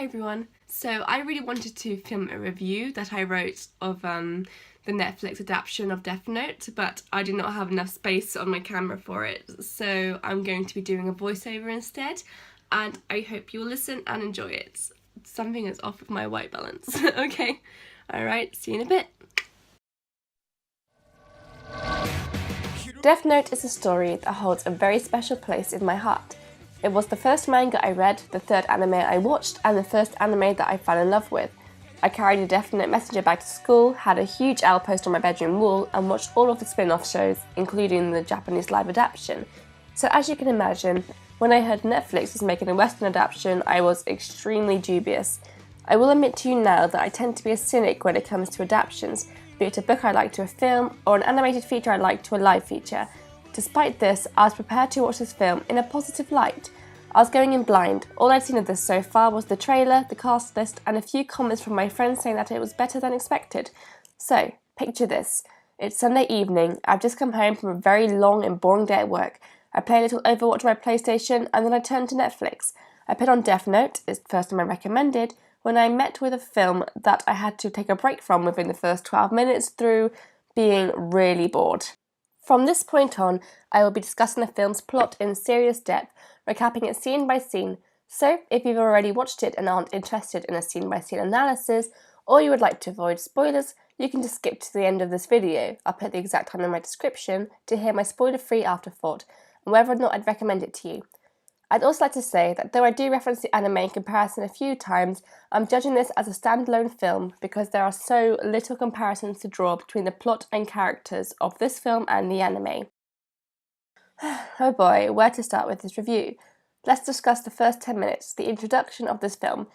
Hi everyone. So I really wanted to film a review that I wrote of the Netflix adaptation of Death Note, but I did not have enough space on my camera for it, so I'm going to be doing a voiceover instead, and I hope you'll listen and enjoy it. Something is off with my white balance. Okay, alright, see you in a bit. Death Note is a story that holds a very special place in my heart. It was the first manga I read, the third anime I watched, and the first anime that I fell in love with. I carried a Death Note messenger bag to school, had a huge L poster on my bedroom wall, and watched all of the spin-off shows, including the Japanese live adaptation. So as you can imagine, when I heard Netflix was making a Western adaptation, I was extremely dubious. I will admit to you now that I tend to be a cynic when it comes to adaptations, be it a book I like to a film, or an animated feature I like to a live feature. Despite this, I was prepared to watch this film in a positive light. I was going in blind. All I'd seen of this so far was the trailer, the cast list, and a few comments from my friends saying that it was better than expected. So, picture this. It's Sunday evening, I've just come home from a very long and boring day at work. I play a little Overwatch on my PlayStation, and then I turn to Netflix. I put on Death Note, it's the first time I recommended, when I met with a film that I had to take a break from within the first 12 minutes through being really bored. From this point on, I will be discussing the film's plot in serious depth, recapping it scene by scene, so if you've already watched it and aren't interested in a scene-by-scene analysis, or you would like to avoid spoilers, you can just skip to the end of this video. I'll put the exact time in my description to hear my spoiler-free afterthought, and whether or not I'd recommend it to you. I'd also like to say that though I do reference the anime in comparison a few times, I'm judging this as a standalone film because there are so little comparisons to draw between the plot and characters of this film and the anime. Oh boy, where to start with this review? Let's discuss the first 10 minutes, the introduction of this film.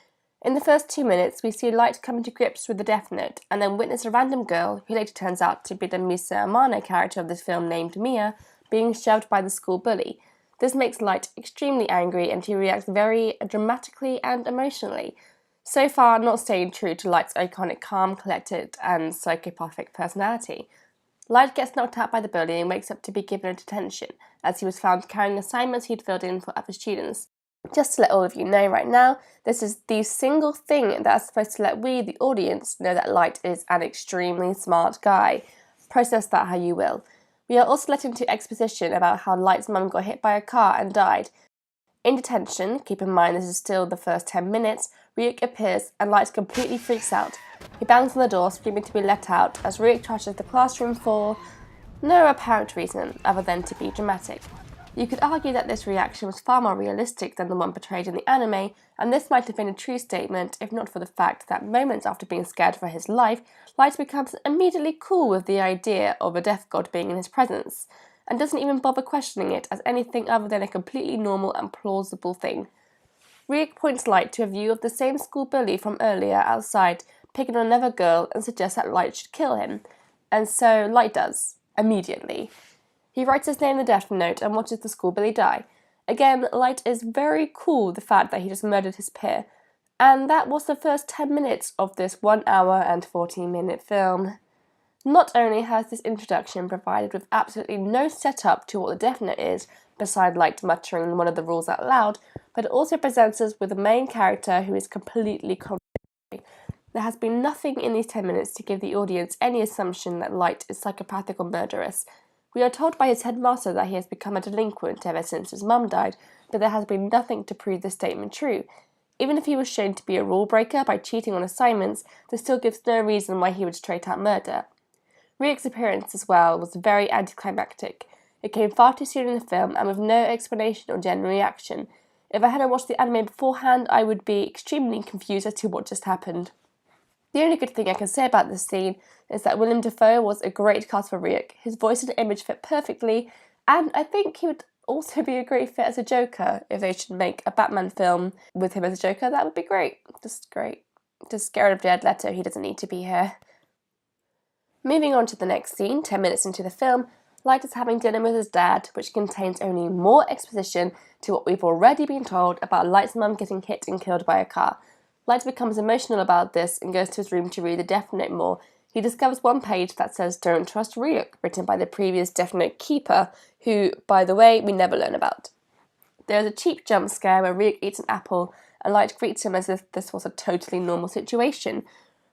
In the first 2 minutes, we see Light coming to grips with the Death Note, and then witness a random girl, who later turns out to be the Misa Amane character of this film named Mia, being shoved by the school bully. This makes Light extremely angry, and he reacts very dramatically and emotionally. So far, not staying true to Light's iconic calm, collected, and psychopathic personality. Light gets knocked out by the bully and wakes up to be given a detention, as he was found carrying assignments he'd filled in for other students. Just to let all of you know right now, this is the single thing that's supposed to let we, the audience, know that Light is an extremely smart guy. Process that how you will. We are also let into exposition about how Light's mum got hit by a car and died. In detention, keep in mind this is still the first 10 minutes, Ryuk appears and Light completely freaks out. He bangs on the door, screaming to be let out, as Ryuk trashes the classroom for no apparent reason other than to be dramatic. You could argue that this reaction was far more realistic than the one portrayed in the anime, and this might have been a true statement if not for the fact that moments after being scared for his life, Light becomes immediately cool with the idea of a death god being in his presence, and doesn't even bother questioning it as anything other than a completely normal and plausible thing. Ryuk points Light to a view of the same school bully from earlier outside, picking on another girl and suggests that Light should kill him, and so Light does, immediately. He writes his name in the Death Note and watches the school bully die. Again, Light is very cool with the fact that he just murdered his peer, and that was the first 10 minutes of this 1 hour and 14-minute film. Not only has this introduction provided with absolutely no setup to what the Death Note is, beside Light muttering one of the rules out loud, but it also presents us with a main character who is completely contradictory. There has been nothing in these 10 minutes to give the audience any assumption that Light is psychopathic or murderous. We are told by his headmaster that he has become a delinquent ever since his mum died, but there has been nothing to prove this statement true. Even if he was shown to be a rule breaker by cheating on assignments, this still gives no reason why he would straight out murder. Ryuk's appearance as well was very anticlimactic. It came far too soon in the film and with no explanation or genuine reaction. If I hadn't watched the anime beforehand, I would be extremely confused as to what just happened. The only good thing I can say about this scene is that Willem Dafoe was a great cast for Ryuk. His voice and image fit perfectly, and I think he would also be a great fit as a Joker. If they should make a Batman film with him as a Joker, that would be great. Just great. Just get rid of Jared Leto, he doesn't need to be here. Moving on to the next scene, 10 minutes into the film, Light is having dinner with his dad, which contains only more exposition to what we've already been told about Light's mum getting hit and killed by a car. Light becomes emotional about this and goes to his room to read the Death Note more. He discovers one page that says "Don't trust Ryuk," written by the previous Death Note keeper, who, by the way, we never learn about. There is a cheap jump scare where Ryuk eats an apple and Light greets him as if this was a totally normal situation.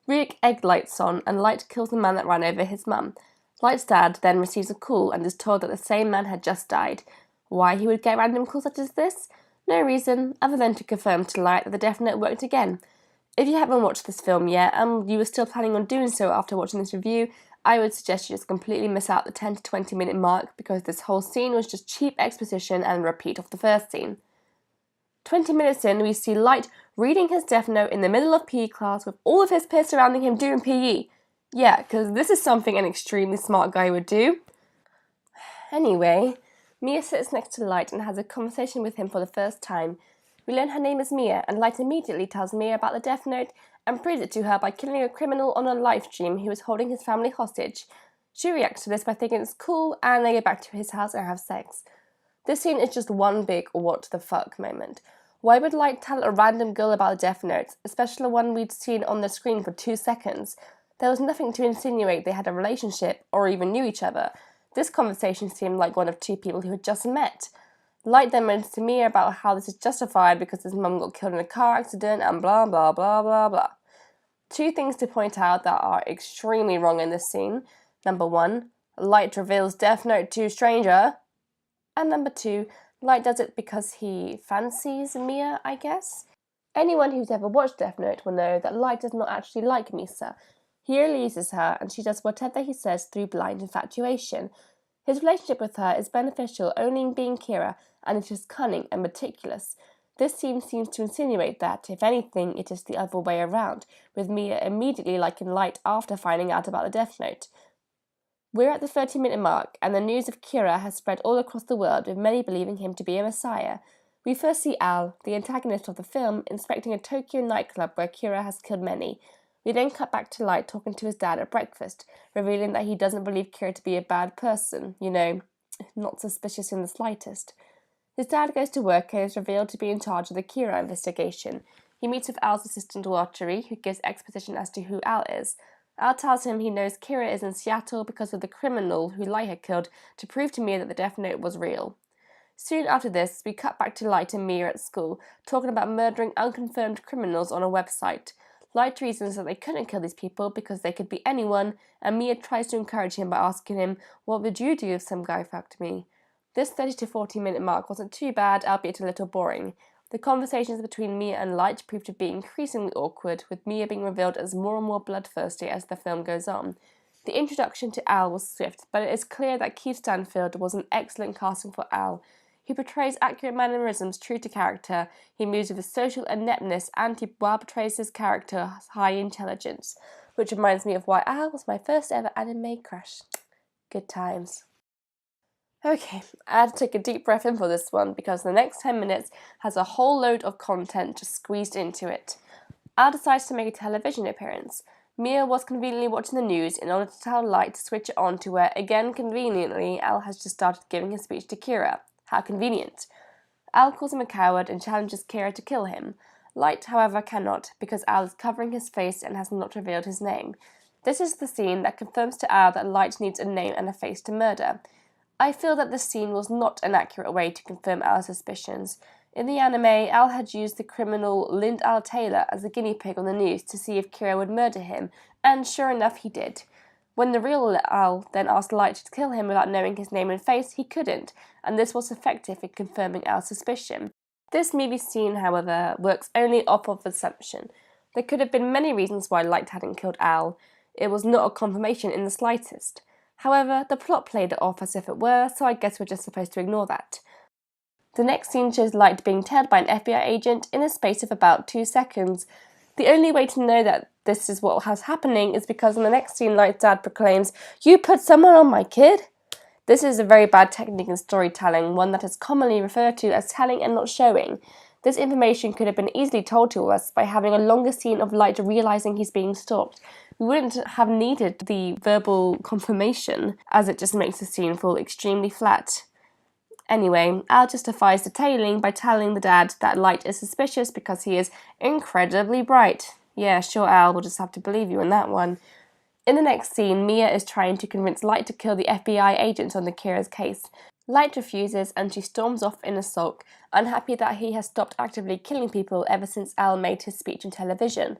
Ryuk egg lights on and Light kills the man that ran over his mum. Light's dad then receives a call and is told that the same man had just died. Why he would get random calls such as this? No reason, other than to confirm to Light that the Death Note worked again. If you haven't watched this film yet, and you were still planning on doing so after watching this review, I would suggest you just completely miss out the 10 to 20 minute mark because this whole scene was just cheap exposition and a repeat of the first scene. 20 minutes in, we see Light reading his Death Note in the middle of PE class with all of his peers surrounding him doing PE. Yeah, because this is something an extremely smart guy would do. Anyway, Mia sits next to Light and has a conversation with him for the first time. We learn her name is Mia, and Light immediately tells Mia about the Death Note and proves it to her by killing a criminal on a live stream who was holding his family hostage. She reacts to this by thinking it's cool, and they go back to his house and have sex. This scene is just one big what the fuck moment. Why would Light tell a random girl about the Death Note, especially one we'd seen on the screen for 2 seconds? There was nothing to insinuate they had a relationship or even knew each other. This conversation seemed like one of two people who had just met. Light then mentions to Mia about how this is justified because his mum got killed in a car accident and blah blah blah blah blah. 2 things to point out that are extremely wrong in this scene. Number 1, Light reveals Death Note to stranger. And number 2, Light does it because he fancies Mia, I guess. Anyone who's ever watched Death Note will know that Light does not actually like Misa. He only uses her and she does whatever he says through blind infatuation. His relationship with her is beneficial only in being Kira, and it is cunning and meticulous. This scene seems to insinuate that, if anything, it is the other way around, with Mia immediately liking Light after finding out about the Death Note. We're at the 30-minute mark, and the news of Kira has spread all across the world, with many believing him to be a messiah. We first see Al, the antagonist of the film, inspecting a Tokyo nightclub where Kira has killed many. We then cut back to Light talking to his dad at breakfast, revealing that he doesn't believe Kira to be a bad person, not suspicious in the slightest. His dad goes to work and is revealed to be in charge of the Kira investigation. He meets with Al's assistant Watari, who gives exposition as to who Al is. Al tells him he knows Kira is in Seattle because of the criminal who Light had killed to prove to Mia that the Death Note was real. Soon after this, we cut back to Light and Mia at school, talking about murdering unconfirmed criminals on a website. Light reasons that they couldn't kill these people because they could be anyone, and Mia tries to encourage him by asking him, "What would you do if some guy fucked me?" This 30 to 40 minute mark wasn't too bad, albeit a little boring. The conversations between Mia and Light proved to be increasingly awkward, with Mia being revealed as more and more bloodthirsty as the film goes on. The introduction to Al was swift, but it is clear that Keith Stanfield was an excellent casting for Al. He portrays accurate mannerisms true to character, he moves with a social ineptness, and he well portrays his character's high intelligence, which reminds me of why Al was my first ever anime crush. Good times. Okay, I had to take a deep breath in for this one because the next 10 minutes has a whole load of content just squeezed into it. Al decides to make a television appearance. Mia was conveniently watching the news in order to tell Light to switch it on to where, again conveniently, Al has just started giving his speech to Kira. How convenient. Al calls him a coward and challenges Kira to kill him. Light, however, cannot because Al is covering his face and has not revealed his name. This is the scene that confirms to Al that Light needs a name and a face to murder. I feel that this scene was not an accurate way to confirm Al's suspicions. In the anime, Al had used the criminal Lind Al Taylor as a guinea pig on the news to see if Kira would murder him, and sure enough he did. When the real Al then asked Light to kill him without knowing his name and face, he couldn't, and this was effective in confirming Al's suspicion. This movie scene, however, works only off of assumption. There could have been many reasons why Light hadn't killed Al. It was not a confirmation in the slightest. However, the plot played it off as if it were, so I guess we're just supposed to ignore that. The next scene shows Light being tailed by an FBI agent in a space of about 2 seconds. The only way to know that this is what was happening is because in the next scene Light's dad proclaims, "You put someone on my kid?" This is a very bad technique in storytelling, one that is commonly referred to as telling and not showing. This information could have been easily told to us by having a longer scene of Light realising he's being stalked. We wouldn't have needed the verbal confirmation, as it just makes the scene feel extremely flat. Anyway, Al justifies the tailing by telling the dad that Light is suspicious because he is incredibly bright. Yeah, sure Al, we'll just have to believe you on that one. In the next scene, Mia is trying to convince Light to kill the FBI agents on the Kira's case. Light refuses and she storms off in a sulk, unhappy that he has stopped actively killing people ever since Al made his speech on television.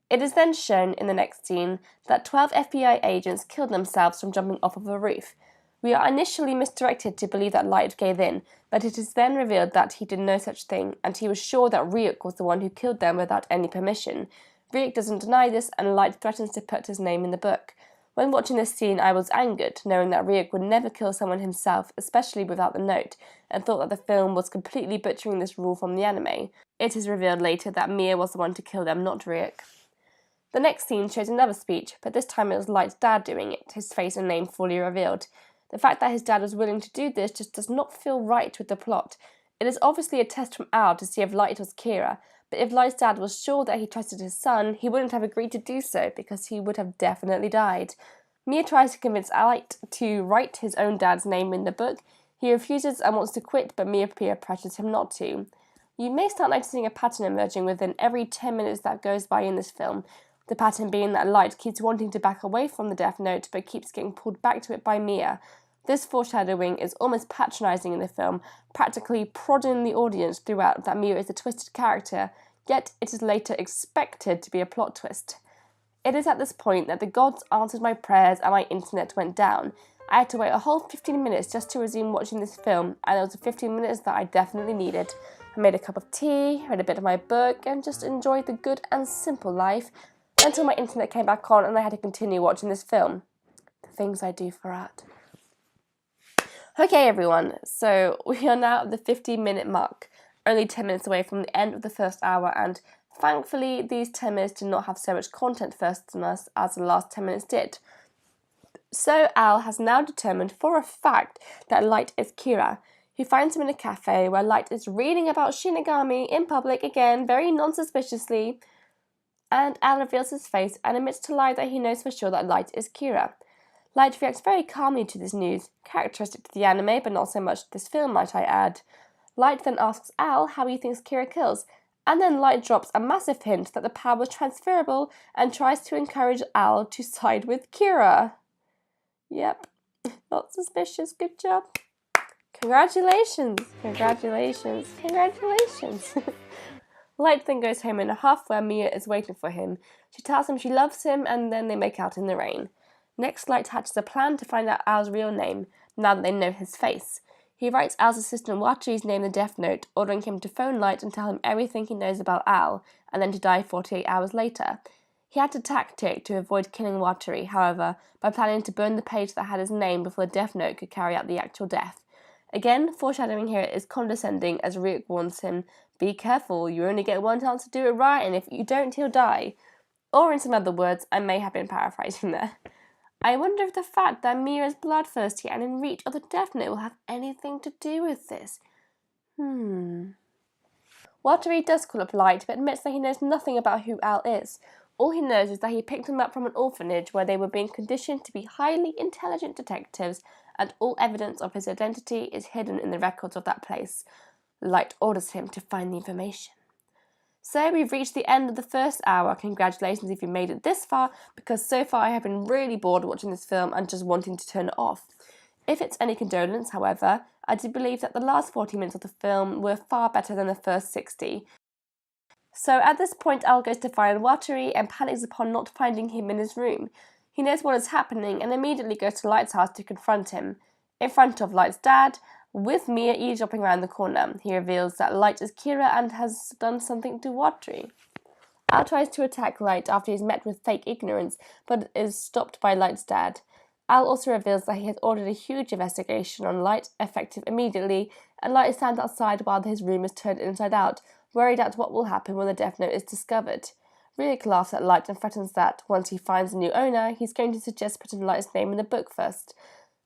It is then shown in the next scene that 12 FBI agents killed themselves from jumping off of a roof. We are initially misdirected to believe that Light gave in, but it is then revealed that he did no such thing, and he was sure that Ryuk was the one who killed them without any permission. Ryuk doesn't deny this, and Light threatens to put his name in the book. When watching this scene, I was angered, knowing that Ryuk would never kill someone himself, especially without the note, and thought that the film was completely butchering this rule from the anime. It is revealed later that Mia was the one to kill them, not Ryuk. The next scene shows another speech, but this time it was Light's dad doing it, his face and name fully revealed. The fact that his dad was willing to do this just does not feel right with the plot. It is obviously a test from Al to see if Light was Kira, but if Light's dad was sure that he trusted his son, he wouldn't have agreed to do so because he would have definitely died. Mia tries to convince Light to write his own dad's name in the book. He refuses and wants to quit, but Mia peer pressures him not to. You may start noticing a pattern emerging within every 10 minutes that goes by in this film. The pattern being that Light keeps wanting to back away from the Death Note, but keeps getting pulled back to it by Mia. This foreshadowing is almost patronising in the film, practically prodding the audience throughout that Mia is a twisted character, yet it is later expected to be a plot twist. It is at this point that the gods answered my prayers and my internet went down. I had to wait a whole 15 minutes just to resume watching this film, and it was the 15 minutes that I definitely needed. I made a cup of tea, read a bit of my book, and just enjoyed the good and simple life, until my internet came back on and I had to continue watching this film. The things I do for art. Okay everyone, so we are now at the 15-minute mark, only 10 minutes away from the end of the first hour, and thankfully these 10 minutes did not have so much content first on us as the last 10 minutes did. So Al has now determined for a fact that Light is Kira. He finds him in a cafe where Light is reading about Shinigami in public again, very non-suspiciously, and Al reveals his face and admits to Light that he knows for sure that Light is Kira. Light reacts very calmly to this news, characteristic to the anime, but not so much to this film, might I add. Light then asks Al how he thinks Kira kills, and then Light drops a massive hint that the power was transferable and tries to encourage Al to side with Kira. Yep, not suspicious, good job. Congratulations, congratulations, congratulations. Light then goes home in a huff where Mia is waiting for him. She tells him she loves him and then they make out in the rain. Next, Light hatches a plan to find out Al's real name, now that they know his face. He writes Al's assistant Watri's name in the Death Note, ordering him to phone Light and tell him everything he knows about Al, and then to die 48 hours later. He had a tactic to avoid killing Watri, however, by planning to burn the page that had his name before the Death Note could carry out the actual death. Again, foreshadowing here is condescending as Ryuk warns him, "Be careful, you only get one chance to do it right, and if you don't, he'll die." Or in some other words, I may have been paraphrasing there. I wonder if the fact that Mia is bloodthirsty and in reach of the Death Note will have anything to do with this. Watari does call up Light, but admits that he knows nothing about who Al is. All he knows is that he picked him up from an orphanage where they were being conditioned to be highly intelligent detectives, and all evidence of his identity is hidden in the records of that place. Light orders him to find the information. So we've reached the end of the first hour. Congratulations if you made it this far, because so far I have been really bored watching this film and just wanting to turn it off. If it's any condolence, however, I do believe that the last 40 minutes of the film were far better than the first 60. So at this point, Al goes to find Watari and panics upon not finding him in his room. He knows what is happening and immediately goes to Light's house to confront him. In front of Light's dad, with Mia eavesdropping around the corner, he reveals that Light is Kira and has done something to Watari. Al tries to attack Light after he's met with fake ignorance, but is stopped by Light's dad. Al also reveals that he has ordered a huge investigation on Light, effective immediately, and Light stands outside while his room is turned inside out, worried at what will happen when the Death Note is discovered. Ryuk laughs at Light and threatens that, once he finds a new owner, he's going to suggest putting Light's name in the book first.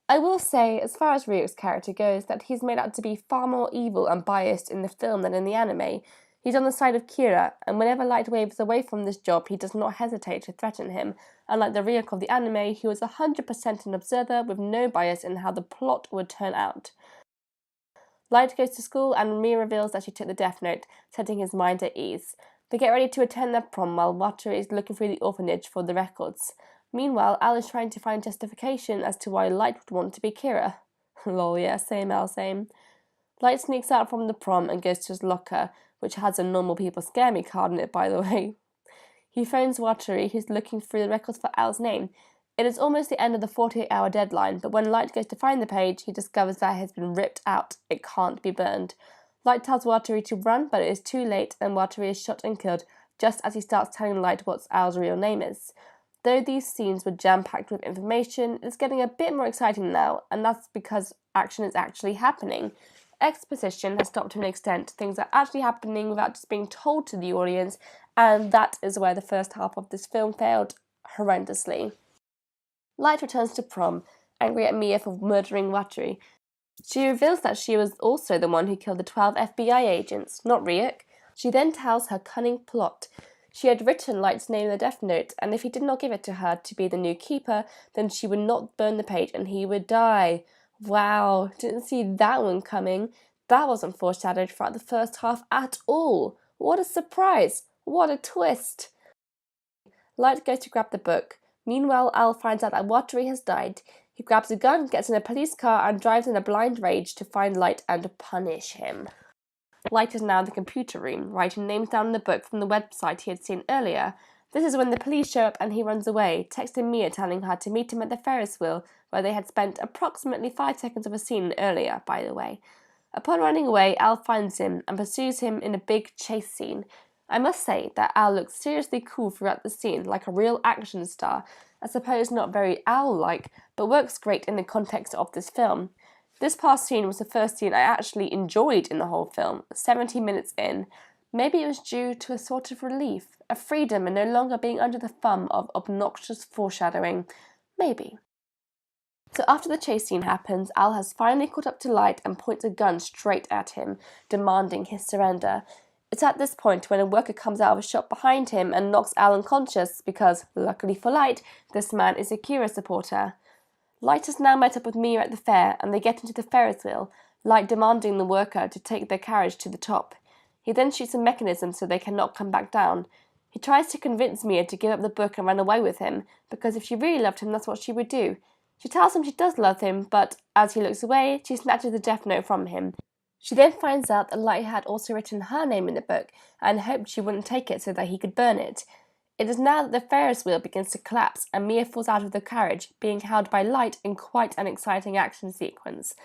I will say, as far as Ryuk's character goes, that he's made out to be far more evil and biased in the film than in the anime. He's on the side of Kira, and whenever Light waves away from this job, he does not hesitate to threaten him. Unlike the Ryuk of the anime, he was 100% an observer with no bias in how the plot would turn out. Light goes to school and Mia reveals that she took the Death Note, setting his mind at ease. They get ready to attend their prom while Watari is looking through the orphanage for the records. Meanwhile, Al is trying to find justification as to why Light would want to be Kira. Lol, yeah, same Al, same. Light sneaks out from the prom and goes to his locker, which has a normal people scare me card in it, by the way. He phones Wattery, who's looking through the records for Al's name. It is almost the end of the 48-hour deadline, but when Light goes to find the page, he discovers that it has been ripped out. It can't be burned. Light tells Wattery to run, but it is too late, and Wattery is shot and killed just as he starts telling Light what Al's real name is. Though these scenes were jam-packed with information, it's getting a bit more exciting now, and that's because action is actually happening. Exposition has stopped to an extent. Things are actually happening without just being told to the audience, and that is where the first half of this film failed horrendously. Light returns to prom, angry at Mia for murdering Wattery. She reveals that she was also the one who killed the 12 FBI agents, not Ryuk. She then tells her cunning plot. She had written Light's name in the death note, and if he did not give it to her to be the new keeper, then she would not burn the page and he would die. Wow, didn't see that one coming. That wasn't foreshadowed throughout the first half at all. What a surprise! What a twist! Light goes to grab the book. Meanwhile, Al finds out that Wattery has died. He grabs a gun, gets in a police car, and drives in a blind rage to find Light and punish him. Light is now in the computer room, writing names down in the book from the website he had seen earlier. This is when the police show up and he runs away, texting Mia telling her to meet him at the Ferris wheel, where they had spent approximately 5 seconds of a scene earlier, by the way. Upon running away, Al finds him and pursues him in a big chase scene. I must say that Al looks seriously cool throughout the scene, like a real action star. I suppose not very Al-like, but works great in the context of this film. This past scene was the first scene I actually enjoyed in the whole film, 70 minutes in. Maybe it was due to a sort of relief, a freedom and no longer being under the thumb of obnoxious foreshadowing. Maybe. So after the chase scene happens, Al has finally caught up to Light and points a gun straight at him, demanding his surrender. It's at this point when a worker comes out of a shop behind him and knocks Al unconscious because, luckily for Light, this man is a Kira supporter. Light has now met up with Mia at the fair and they get into the Ferris wheel, Light demanding the worker to take their carriage to the top. He then shoots a mechanism so they cannot come back down. He tries to convince Mia to give up the book and run away with him, because if she really loved him, that's what she would do. She tells him she does love him, but as he looks away, she snatches the death note from him. She then finds out that Light had also written her name in the book and hoped she wouldn't take it so that he could burn it. It is now that the Ferris wheel begins to collapse and Mia falls out of the carriage, being held by Light in quite an exciting action sequence.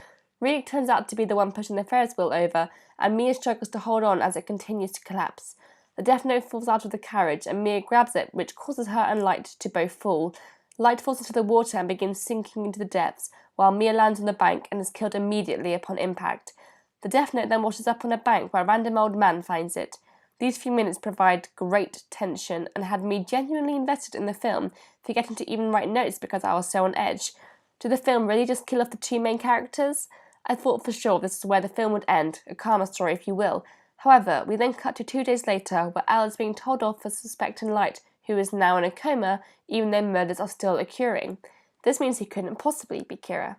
Ryuk turns out to be the one pushing the Ferris wheel over, and Mia struggles to hold on as it continues to collapse. The death note falls out of the carriage and Mia grabs it, which causes her and Light to both fall. Light falls into the water and begins sinking into the depths, while Mia lands on the bank and is killed immediately upon impact. The death note then washes up on a bank where a random old man finds it. These few minutes provide great tension and had me genuinely invested in the film, forgetting to even write notes because I was so on edge. Did the film really just kill off the two main characters? I thought for sure this is where the film would end, a karma story if you will. However, we then cut to 2 days later where Al is being told off for suspecting Light, who is now in a coma, even though murders are still occurring. This means he couldn't possibly be Kira.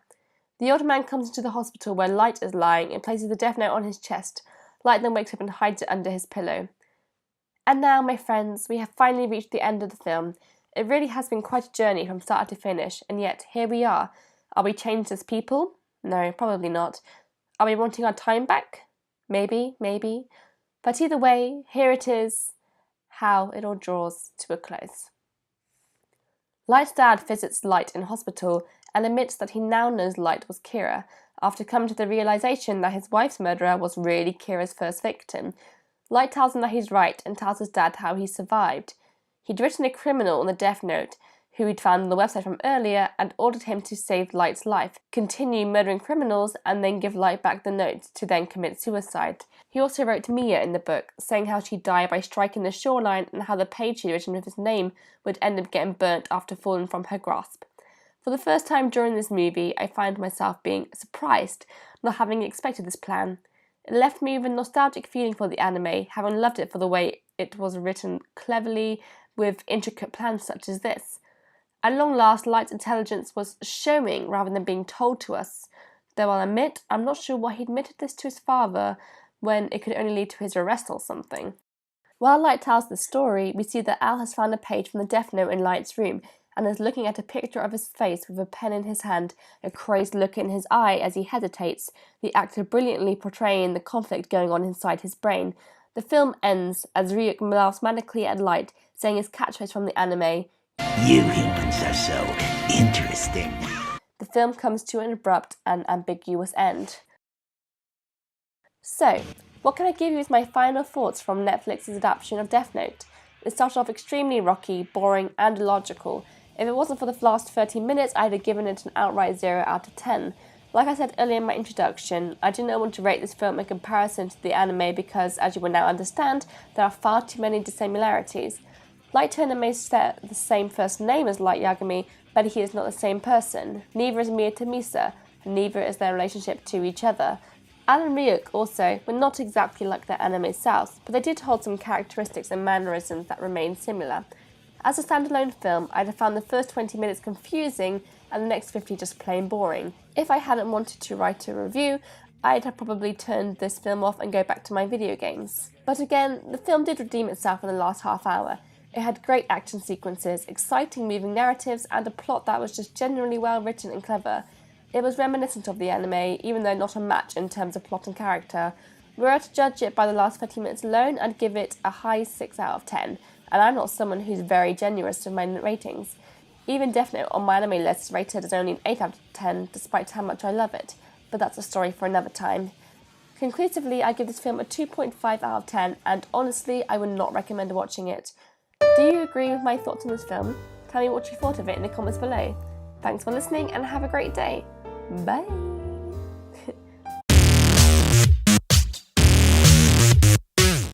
The old man comes into the hospital where Light is lying and places the death note on his chest. Light then wakes up and hides it under his pillow. And now, my friends, we have finally reached the end of the film. It really has been quite a journey from start to finish, and yet here we are. Are we changed as people? No, probably not. Are we wanting our time back? Maybe, maybe. But either way, here it is, how it all draws to a close. Light's dad visits Light in hospital and admits that he now knows Light was Kira, after coming to the realization that his wife's murderer was really Kira's first victim. Light tells him that he's right and tells his dad how he survived. He'd written a criminal on the death note, who he'd found on the website from earlier, and ordered him to save Light's life, continue murdering criminals, and then give Light back the note to then commit suicide. He also wrote Mia in the book, saying how she'd die by striking the shoreline and how the page she'd written with his name would end up getting burnt after falling from her grasp. For the first time during this movie, I find myself being surprised, not having expected this plan. It left me with a nostalgic feeling for the anime, having loved it for the way it was written cleverly with intricate plans such as this. At long last, Light's intelligence was showing rather than being told to us, though I'll admit I'm not sure why he admitted this to his father when it could only lead to his arrest or something. While Light tells the story, we see that Al has found a page from the death note in Light's room, and is looking at a picture of his face with a pen in his hand, a crazed look in his eye as he hesitates, the actor brilliantly portraying the conflict going on inside his brain. The film ends as Ryuk laughs manically at Light, saying his catchphrase from the anime, "You humans are so interesting." The film comes to an abrupt and ambiguous end. So, what can I give you as my final thoughts from Netflix's adaptation of Death Note? It started off extremely rocky, boring, and illogical. If it wasn't for the last 30 minutes, I'd have given it an outright 0 out of 10. Like I said earlier in my introduction, I do not want to rate this film in comparison to the anime because, as you will now understand, there are far too many dissimilarities. Light Turner may share the same first name as Light Yagami, but he is not the same person. Neither is Mia Tamisa, and neither is their relationship to each other. Alan and Ryuk also were not exactly like their anime selves, but they did hold some characteristics and mannerisms that remain similar. As a standalone film, I'd have found the first 20 minutes confusing and the next 50 just plain boring. If I hadn't wanted to write a review, I'd have probably turned this film off and go back to my video games. But again, the film did redeem itself in the last half hour. It had great action sequences, exciting moving narratives, and a plot that was just genuinely well written and clever. It was reminiscent of the anime, even though not a match in terms of plot and character. Were I to judge it by the last 30 minutes alone, I'd give it a high 6 out of 10, and I'm not someone who's very generous with my ratings. Even Death Note on my anime list is rated as only an 8 out of 10, despite how much I love it, but that's a story for another time. Conclusively, I give this film a 2.5 out of 10, and honestly, I would not recommend watching it. Do you agree with my thoughts on this film? Tell me what you thought of it in the comments below. Thanks for listening and have a great day. Bye!